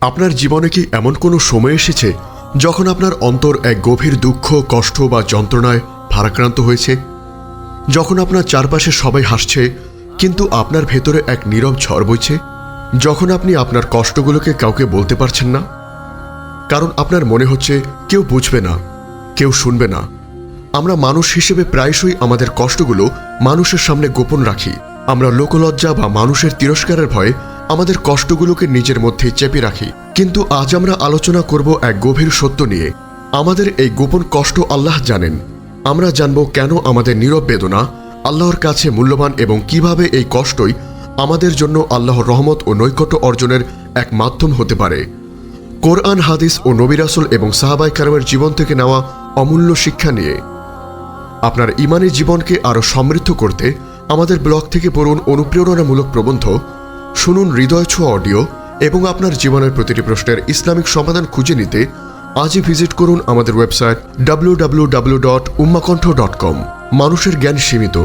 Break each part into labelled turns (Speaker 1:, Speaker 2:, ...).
Speaker 1: আপনার জীবনে কি এমন কোনো সময় এসেছে যখন আপনার অন্তর এক গভীর দুঃখ, কষ্ট বা যন্ত্রণায় ভারাক্রান্ত হয়েছে? যখন আপনার চারপাশে সবাই হাসছে কিন্তু আপনার ভেতরে এক নীরব ঝড় বইছে? যখন আপনি আপনার কষ্টগুলোকে কাউকে বলতে পারছেন না, কারণ আপনার মনে হচ্ছে কেউ বুঝবে না, কেউ শুনবে না। আমরা মানুষ হিসেবে প্রায়শই আমাদের কষ্টগুলো মানুষের সামনে গোপন রাখি। আমরা লোকলজ্জা বা মানুষের তিরস্কারের ভয়ে আমাদের কষ্টগুলোকে নিজের মধ্যে চেপে রাখি। কিন্তু আজ আমরা আলোচনা করব এক গভীর সত্য নিয়ে। আমাদের এই গোপন কষ্ট আল্লাহ জানেন। আমরা জানব কেন আমাদের নীরব বেদনা আল্লাহর কাছে মূল্যবান এবং কিভাবে এই কষ্টই আমাদের জন্য আল্লাহর রহমত ও নৈকট্য অর্জনের এক মাধ্যম হতে পারে। কোরআন, হাদিস ও নবী রাসূল এবং সাহাবায়ে কেরামের জীবন থেকে নেওয়া অমূল্য শিক্ষা নিয়ে আপনার ঈমানী জীবনকে আরও সমৃদ্ধ করতে আমাদের ব্লগ থেকে পড়ুন অনুপ্রেরণামূলক প্রবন্ধ, শুনুন হৃদয় ছোঁয়া অডিও এবং আপনার জীবনের প্রতিটি প্রশ্নের ইসলামিক সমাধান খুঁজে নিতে আজই ভিজিট করুন আমাদের ওয়েবসাইট www.ummaqontho.com। মানুষের জ্ঞান সীমিত।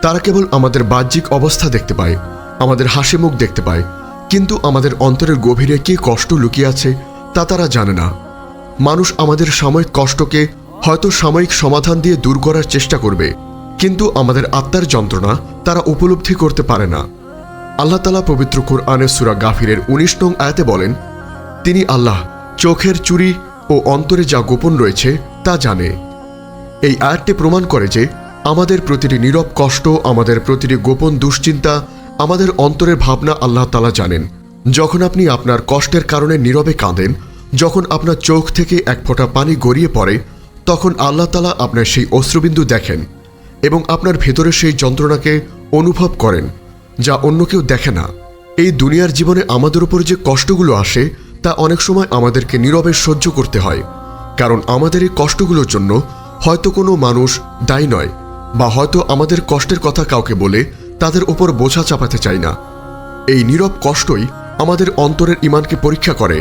Speaker 1: তারা কেবল আমাদের বাহ্যিক অবস্থা দেখতে পায়, আমাদের হাসি মুখ দেখতে পায়, কিন্তু আমাদের অন্তরের গভীরে কী কষ্ট লুকিয়ে আছে তা তারা জানে না। মানুষ আমাদের সাময়িক কষ্টকে হয়তো সাময়িক সমাধান দিয়ে দূর করার চেষ্টা করবে, কিন্তু আমাদের আত্মার যন্ত্রণা তারা উপলব্ধি করতে পারে না। আল্লাহ তাআলা পবিত্র কোরআনের সূরা গাফিরের 19 নং আয়াতে বলেন, তিনি আল্লাহ চোখের চুরি ও অন্তরে যা গোপন রয়েছে তা জানে। এই আয়াতটি প্রমাণ করে যে আমাদের প্রতিটি নীরব কষ্ট, আমাদের প্রতিটি গোপন দুশ্চিন্তা, আমাদের অন্তরের ভাবনা আল্লাহ তাআলা জানেন। যখন আপনি আপনার কষ্টের কারণে নীরবে কাঁদেন, যখন আপনার চোখ থেকে এক ফোঁটা পানি গড়িয়ে পড়ে, তখন আল্লাহ তাআলা আপনার সেই অশ্রুবিন্দু দেখেন এবং আপনার ভেতরে সেই যন্ত্রণাকে অনুভব করেন যা অন্য কেউ দেখে না। এই দুনিয়ার জীবনে আমাদের উপর যে কষ্টগুলো আসে তা অনেক সময় আমাদেরকে নীরবে সহ্য করতে হয়, কারণ আমাদের এই কষ্টগুলোর জন্য হয়তো কোনো মানুষ দায়ী নয়, বা হয়তো আমাদের কষ্টের কথা কাউকে বলে তাদের উপর বোঝা চাপাতে চাই না। এই নীরব কষ্টই আমাদের অন্তরের ঈমানকে পরীক্ষা করে।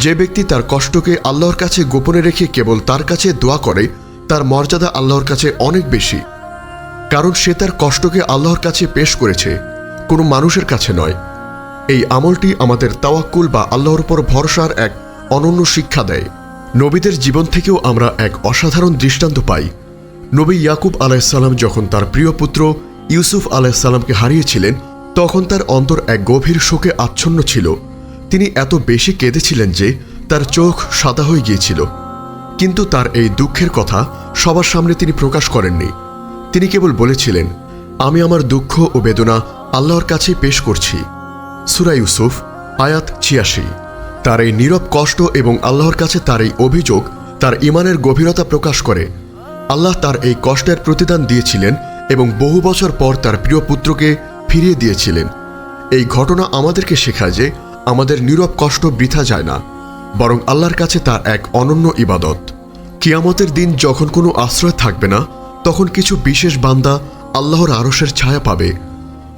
Speaker 1: যে ব্যক্তি তার কষ্টকে আল্লাহর কাছে গোপনে রেখে কেবল তার কাছে দোয়া করে, তার মর্যাদা আল্লাহর কাছে অনেক বেশি, কারণ সে তার কষ্টকে আল্লাহর কাছে পেশ করেছে, কোনো মানুষের কাছে নয়। এই আমলটি আমাদের তাওয়াক্কুল বা আল্লাহর উপর ভরসার এক অনন্য শিক্ষা দেয়। নবীদের জীবন থেকেও আমরা এক অসাধারণ দৃষ্টান্ত পাই। নবী ইয়াকুব আলাইহিসসালাম যখন তার প্রিয় পুত্র ইউসুফ আলাইহিসসালামকে হারিয়েছিলেন, তখন তার অন্তর এক গভীর শোকে আচ্ছন্ন ছিল। তিনি এত বেশি কেঁদেছিলেন যে তার চোখ সাদা হয়ে গিয়েছিল, কিন্তু তার এই দুঃখের কথা সবার সামনে তিনি প্রকাশ করেননি। তিনি কেবল বলেছিলেন, আমি আমার দুঃখ ও বেদনা আল্লাহর কাছে পেশ করছি। সূরা ইউসুফ আয়াত ৮৬। তার এই নীরব কষ্ট এবং আল্লাহর কাছে তার এই অভিযোগ তার ঈমানের গভীরতা প্রকাশ করে। আল্লাহ তার এই কষ্টের প্রতিদান দিয়েছিলেন এবং বহু বছর পর তার প্রিয় পুত্রকে ফিরিয়ে দিয়েছিলেন। এই ঘটনা আমাদেরকে শেখায় যে আমাদের নীরব কষ্ট বৃথা যায় না, বরং আল্লাহর কাছে তা এক অনন্য ইবাদত। কিয়ামতের দিন যখন কোনো আশ্রয় থাকবে না, তখন কিছু বিশেষ বান্দা আল্লাহর আরশের ছায়া পাবে।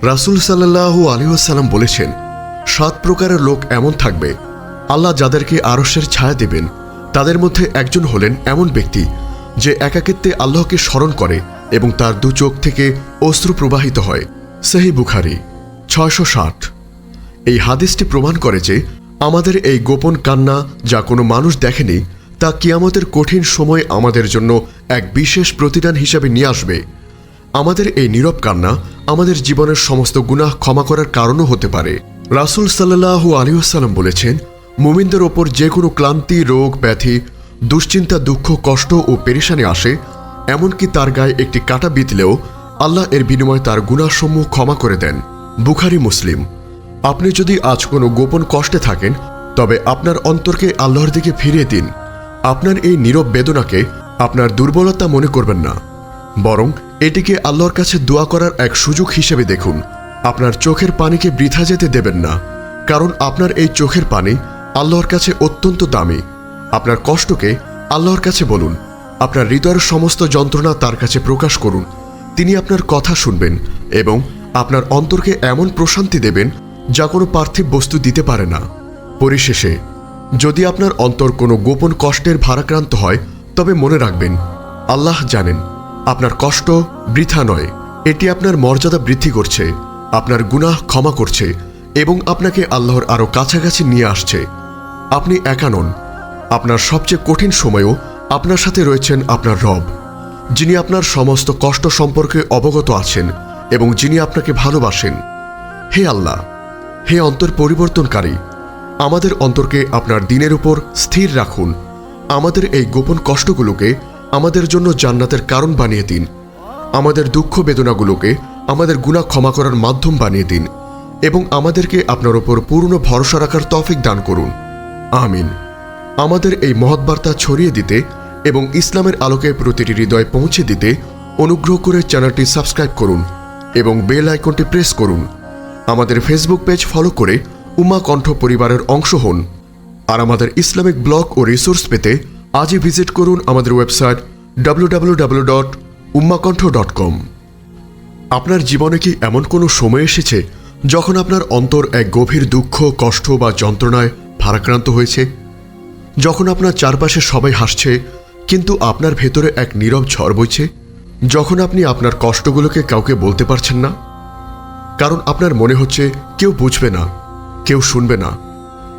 Speaker 1: রাসূল সাল্লাল্লাহু আলাইহি ওয়াসাল্লাম বলেছেন, ৭ প্রকারের লোক এমন থাকবে, আল্লাহ যাদেরকে আরশের ছায়া দেবেন তাদের মধ্যে একজন হলেন এমন ব্যক্তি যে একাকিত্বে আল্লাহকে স্মরণ করে এবং তার দু চোখ থেকে অশ্রু প্রবাহিত হয়। সহিহ বুখারী ৬৬০। এই হাদিসটি প্রমাণ করে যে আমাদের এই গোপন কান্না যা কোনো মানুষ দেখেনি, তা কিয়ামতের কঠিন সময় আমাদের জন্য এক বিশেষ প্রতিদান হিসাবে নিয়ে আসবে। আমাদের এই নীরব কান্না আমাদের জীবনের সমস্ত গুনাহ ক্ষমা করার কারণও হতে পারে। রাসূল সাল্লাল্লাহু আলাইহি ওয়াসাল্লাম বলেছেন, মুমিনদের ওপর যে কোনো ক্লান্তি, রোগ, ব্যাধি, দুশ্চিন্তা, দুঃখ, কষ্ট ও পেরেশানি আসে, এমনকি তার গায়ে একটি কাঁটা বিঁধলেও আল্লাহ এর বিনিময়ে তার গুনাহসমূহ ক্ষমা করে দেন। বুখারী, মুসলিম। আপনি যদি আজ কোনো গোপন কষ্টে থাকেন, তবে আপনার অন্তরকে আল্লাহর দিকে ফিরিয়ে দিন। আপনার এই নীরব বেদনাকে আপনার দুর্বলতা মনে করবেন না, বরং এটিকে আল্লাহর কাছে দোয়া করার এক সুযোগ হিসেবে দেখুন। আপনার চোখের পানিকে বৃথা যেতে দেবেন না, কারণ আপনার এই চোখের পানি আল্লাহর কাছে অত্যন্ত দামি। আপনার কষ্টকে আল্লাহর কাছে বলুন, আপনার হৃদয়ের সমস্ত যন্ত্রণা তার কাছে প্রকাশ করুন। তিনি আপনার কথা শুনবেন এবং আপনার অন্তরকে এমন প্রশান্তি দেবেন যা কোনো পার্থিব বস্তু দিতে পারে না। পরিশেষে, যদি আপনার অন্তর কোনো গোপন কষ্টের ভারাক্রান্ত হয়, তবে মনে রাখবেন, আল্লাহ জানেন আপনার কষ্ট বৃথা নয়। এটি আপনার মর্যাদা বৃদ্ধি করছে, আপনার গুনাহ ক্ষমা করছে এবং আপনাকে আল্লাহর আরও কাছাকাছি নিয়ে আসছে। আপনি একা নন। আপনার সবচেয়ে কঠিন সময়েও আপনার সাথে রয়েছেন আপনার রব, যিনি আপনার সমস্ত কষ্ট সম্পর্কে অবগত আছেন এবং যিনি আপনাকে ভালোবাসেন। হে আল্লাহ, হে অন্তর পরিবর্তনকারী, আমাদের অন্তরকে আপনার দিনের উপর স্থির রাখুন। আমাদের এই গোপন কষ্টগুলোকে আমাদের জন্য জান্নাতের কারণ বানিয়ে দিন। আমাদের দুঃখ বেদনাগুলোকে আমাদের গুনাহ ক্ষমা করার মাধ্যম বানিয়ে দিন এবং আমাদেরকে আপনার উপর পূর্ণ ভরসা রাখার তৌফিক দান করুন। আমিন। আমাদের এই মহৎ বার্তা ছড়িয়ে দিতে এবং ইসলামের আলোকে প্রতিটি হৃদয়ে পৌঁছে দিতে অনুগ্রহ করে চ্যানেলটি সাবস্ক্রাইব করুন এবং বেল আইকনটি প্রেস করুন। আমাদের ফেসবুক পেজ ফলো করে উম্মাহ কণ্ঠ পরিবারের অংশ হন। আর আমাদের ইসলামিক ব্লগ ও রিসোর্স পেতে আজই ভিজিট করুন আমাদের ওয়েবসাইট www.ummahkontho.com। আপনার জীবনে কি এমন কোনো সময় এসেছে যখন আপনার অন্তর এক গভীর দুঃখ, কষ্ট বা যন্ত্রণায় ভারাক্রান্ত হয়েছে? যখন আপনার চারপাশে সবাই হাসছে কিন্তু আপনার ভেতরে এক নীরব ঝড় বইছে? যখন আপনি আপনার কষ্টগুলোকে কাউকে বলতে পারছেন না, কারণ আপনার মনে হচ্ছে কেউ বুঝবে না, কেউ শুনবে না।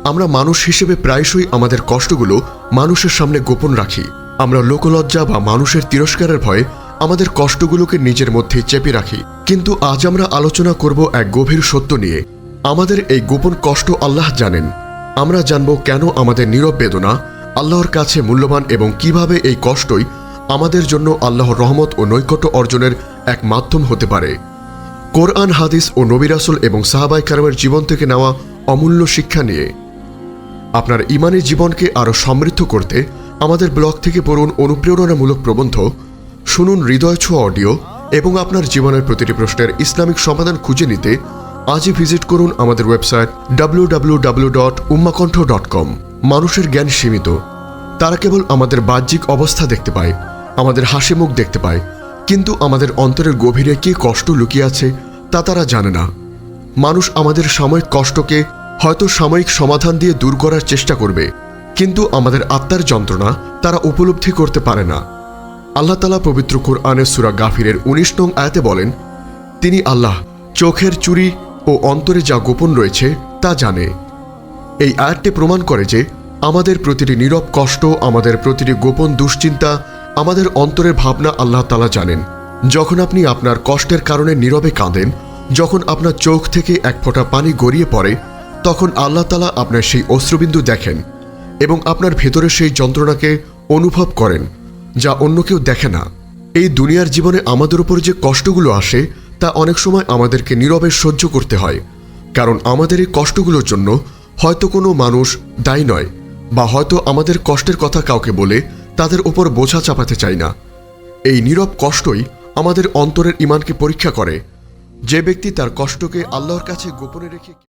Speaker 1: আমরা মানুষ হিসেবে প্রায়শই আমাদের কষ্টগুলো মানুষের সামনে গোপন রাখি। আমরা লোকলজ্জা বা মানুষের তিরস্কারের ভয়ে আমাদের কষ্টগুলোকে নিজের মধ্যে চেপে রাখি। কিন্তু আজ আমরা আলোচনা করব এক গভীর সত্য নিয়ে। আমাদের এই গোপন কষ্ট আল্লাহ জানেন। আমরা জানব কেন আমাদের নীরব বেদনা আল্লাহর কাছে মূল্যবান এবং কিভাবে এই কষ্টই আমাদের জন্য আল্লাহর রহমত ও নৈকট্য অর্জনের এক মাধ্যম হতে পারে। কোরআন, হাদিস ও নবী রাসূল এবং সাহাবায়ে কেরামের জীবন থেকে নেওয়া অমূল্য শিক্ষা নিয়ে আপনার ঈমানী জীবনকে আরও সমৃদ্ধ করতে আমাদের ব্লগ থেকে পড়ুন অনুপ্রেরণামূলক প্রবন্ধ, শুনুন হৃদয় ছোঁয়া অডিও এবং আপনার জীবনের প্রতিটি প্রশ্নের ইসলামিক সমাধান খুঁজে নিতে আজই ভিজিট করুন আমাদের ওয়েবসাইট www.ummahkontho.com। মানুষের জ্ঞান সীমিত। তারা কেবল আমাদের বাহ্যিক অবস্থা দেখতে পায়, আমাদের হাসি মুখ দেখতে পায়, কিন্তু আমাদের অন্তরের গভীরে কী কষ্ট লুকিয়ে আছে তা তারা জানে না। মানুষ আমাদের সাময়িক কষ্টকে হয়তো সাময়িক সমাধান দিয়ে দূর করার চেষ্টা করবে, কিন্তু আমাদের আত্মার যন্ত্রণা তারা উপলব্ধি করতে পারে না। আল্লাহ তাআলা পবিত্র কোরআনের সূরা গাফিরের 19 নং আয়াতে বলেন, তিনি আল্লাহ চোখের চুরি ও অন্তরে যা গোপন রয়েছে তা জানে। এই আয়াতটি প্রমাণ করে যে আমাদের প্রতিটি নীরব কষ্ট, আমাদের প্রতিটি গোপন দুশ্চিন্তা, আমাদের অন্তরের ভাবনা আল্লাহ তাআলা জানেন। যখন আপনি আপনার কষ্টের কারণে নীরবে কাঁদেন, যখন আপনার চোখ থেকে এক ফোঁটা পানি গড়িয়ে পড়ে, তখন আল্লাহ তাআলা আপনার সেই অশ্রুবিন্দু দেখেন এবং আপনার ভেতরে সেই যন্ত্রণাকে অনুভব করেন যা অন্য কেউ দেখে না। এই দুনিয়ার জীবনে আমাদের উপর যে কষ্টগুলো আসে তা অনেক সময় আমাদেরকে নীরবে সহ্য করতে হয়, কারণ আমাদের এই কষ্টগুলোর জন্য হয়তো কোনো মানুষ দায়ী নয়, বা হয়তো আমাদের কষ্টের কথা কাউকে বলে তাদের ওপর বোঝা চাপাতে চাই না। এই নীরব কষ্টই আমাদের অন্তরের ঈমানকে পরীক্ষা করে। যে ব্যক্তি তার কষ্টকে আল্লাহর কাছে গোপনে রেখে